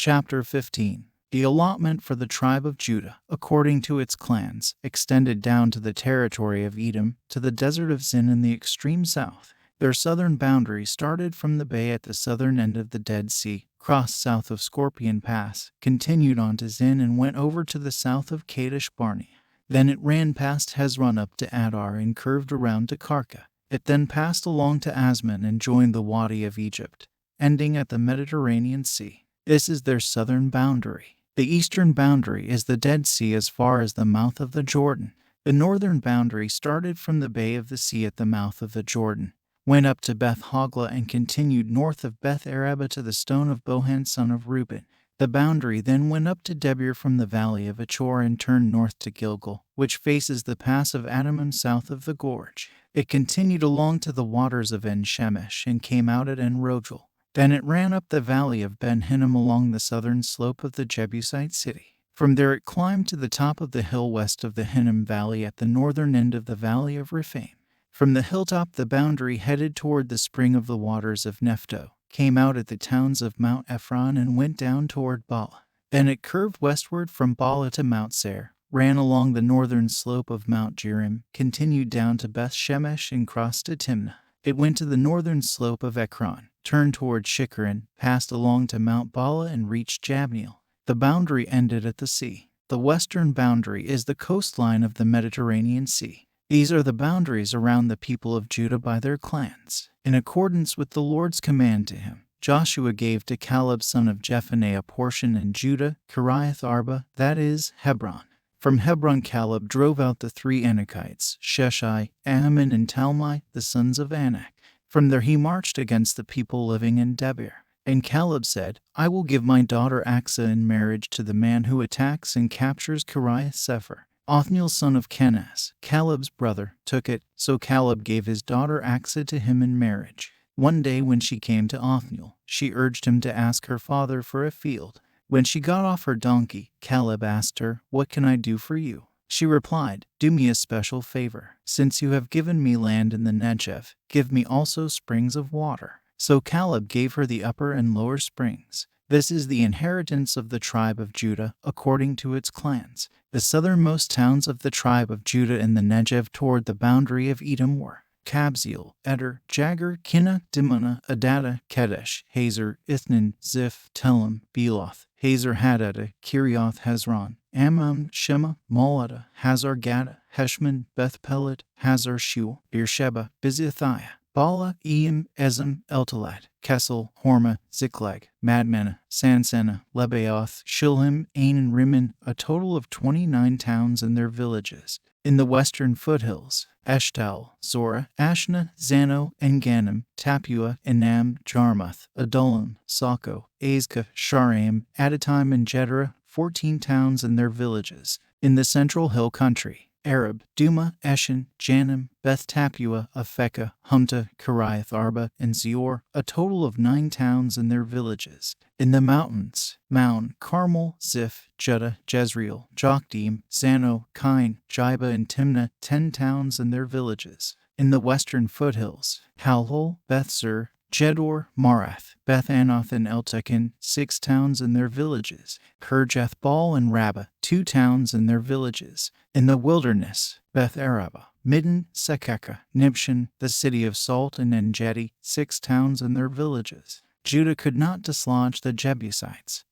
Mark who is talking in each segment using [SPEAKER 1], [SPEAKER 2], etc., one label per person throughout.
[SPEAKER 1] Chapter 15. The allotment for the tribe of Judah, according to its clans, extended down to the territory of Edom, to the desert of Zin in the extreme south. Their southern boundary started from the bay at the southern end of the Dead Sea, crossed south of Scorpion Pass, continued on to Zin and went over to the south of Kadesh Barnea. Then it ran past Hezron up to Adar and curved around to Karka. It then passed along to Asman and joined the Wadi of Egypt, ending at the Mediterranean Sea. This is their southern boundary. The eastern boundary is the Dead Sea as far as the mouth of the Jordan. The northern boundary started from the Bay of the Sea at the mouth of the Jordan, went up to Beth Hogla and continued north of Beth Araba to the stone of Bohan son of Reuben. The boundary then went up to Debir from the valley of Achor and turned north to Gilgal, which faces the pass of Adamim south of the gorge. It continued along to the waters of En-Shemesh and came out at En-Rogel. Then it ran up the valley of Ben-Hinnom along the southern slope of the Jebusite city. From there it climbed to the top of the hill west of the Hinnom Valley at the northern end of the valley of Rephaim. From the hilltop the boundary headed toward the spring of the waters of Nephto, came out at the towns of Mount Ephron and went down toward Bala. Then it curved westward from Bala to Mount Seir, ran along the northern slope of Mount Jearim, continued down to Beth Shemesh and crossed to Timnah. It went to the northern slope of Ekron, turned toward Shikkeron, passed along to Mount Bala and reached Jabneel. The boundary ended at the sea. The western boundary is the coastline of the Mediterranean Sea. These are the boundaries around the people of Judah by their clans. In accordance with the Lord's command to him, Joshua gave to Caleb son of Jephunneh a portion in Judah, Kiriath Arba, that is, Hebron. From Hebron Caleb drove out the three Anakites, Sheshai, Ahiman, and Talmai, the sons of Anak. From there he marched against the people living in Debir. And Caleb said, I will give my daughter Achsah in marriage to the man who attacks and captures Kiriath Sepher. Othniel son of Kenaz, Caleb's brother, took it, so Caleb gave his daughter Achsah to him in marriage. One day when she came to Othniel, she urged him to ask her father for a field. When she got off her donkey, Caleb asked her, What can I do for you? She replied, Do me a special favor. Since you have given me land in the Negev, give me also springs of water. So Caleb gave her the upper and lower springs. This is the inheritance of the tribe of Judah, according to its clans. The southernmost towns of the tribe of Judah in the Negev toward the boundary of Edom were Kabzeel, Eder, Jagur, Kinnah, Dimnah, Adada, Kedesh, Hazer, Ithnan, Ziph, Telem, Bealoth, Hazer Hadada, Kirioth Hezron, Ammon, Shema, Molada, Hazar Gada, Heshman, Beth Pelet, Hazar Shual, Beersheba, Bizithiah, Bala, Eam, Ezem, Eltolad, Kessel, Hormah, Ziklag, Madmenah, Sansannah, Lebaoth, Shilhim, Ain, and Rimmon, a total of 29 towns and their villages. In the western foothills, Eshtal, Zorah, Ashna, Zano, En-Ganim, Tapua, Enam, Jarmuth, Adullam, Soko, Azekah, Sharaim, Aditaim, and Jedorah, 14 towns and their villages. In the central hill country, Arab, Duma, Eshan, Janim, Beth Tapua, Aphekah, Humta, Kiriath Arba, and Zior, a total of 9 towns and their villages. In the mountains, Maon, Carmel, Ziph, Judah, Jezreel, Jokdeam, Zano, Kain, Jiba, and Timnah, 10 towns and their villages. In the western foothills, Halhol, Beth-Zur, Jedor, Marath, Beth Anoth, and Eltekon, 6 towns and their villages. Kirjath Baal and Rabbah, 2 towns and their villages. In the wilderness, Beth Araba, Midden, Sekekah, Nibshan, the city of Salt, and En-Gedi, 6 towns and their villages. Judah could not dislodge the Jebusites,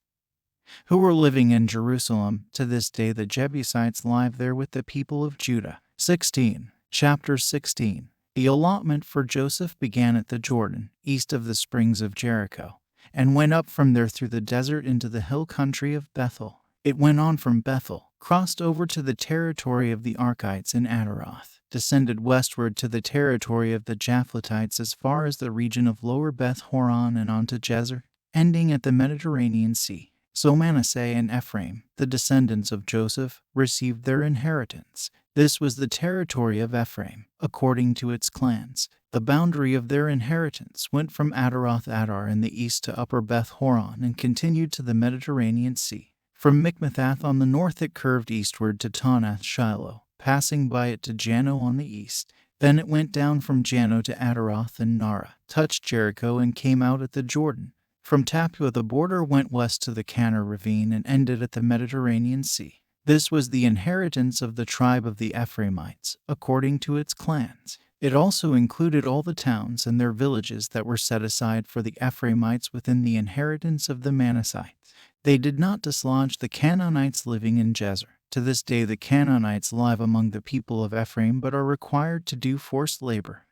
[SPEAKER 1] who were living in Jerusalem. To this day the Jebusites live there with the people of Judah. 16. Chapter 16. The allotment for Joseph began at the Jordan, east of the springs of Jericho, and went up from there through the desert into the hill country of Bethel. It went on from Bethel, crossed over to the territory of the Arkites in Ataroth, descended westward to the territory of the Japhletites as far as the region of Lower Beth Horon and on to Jezer, ending at the Mediterranean Sea. So Manasseh and Ephraim, the descendants of Joseph, received their inheritance. This was the territory of Ephraim, according to its clans. The boundary of their inheritance went from Ataroth Adar in the east to Upper Beth Horon and continued to the Mediterranean Sea. From Mikmethath on the north it curved eastward to Tanath Shiloh, passing by it to Jano on the east. Then it went down from Jano to Ataroth and Nara, touched Jericho, and came out at the Jordan. From Tapua, the border went west to the Canner Ravine and ended at the Mediterranean Sea. This was the inheritance of the tribe of the Ephraimites, according to its clans. It also included all the towns and their villages that were set aside for the Ephraimites within the inheritance of the Manassites. They did not dislodge the Canaanites living in Jezer. To this day the Canaanites live among the people of Ephraim but are required to do forced labor.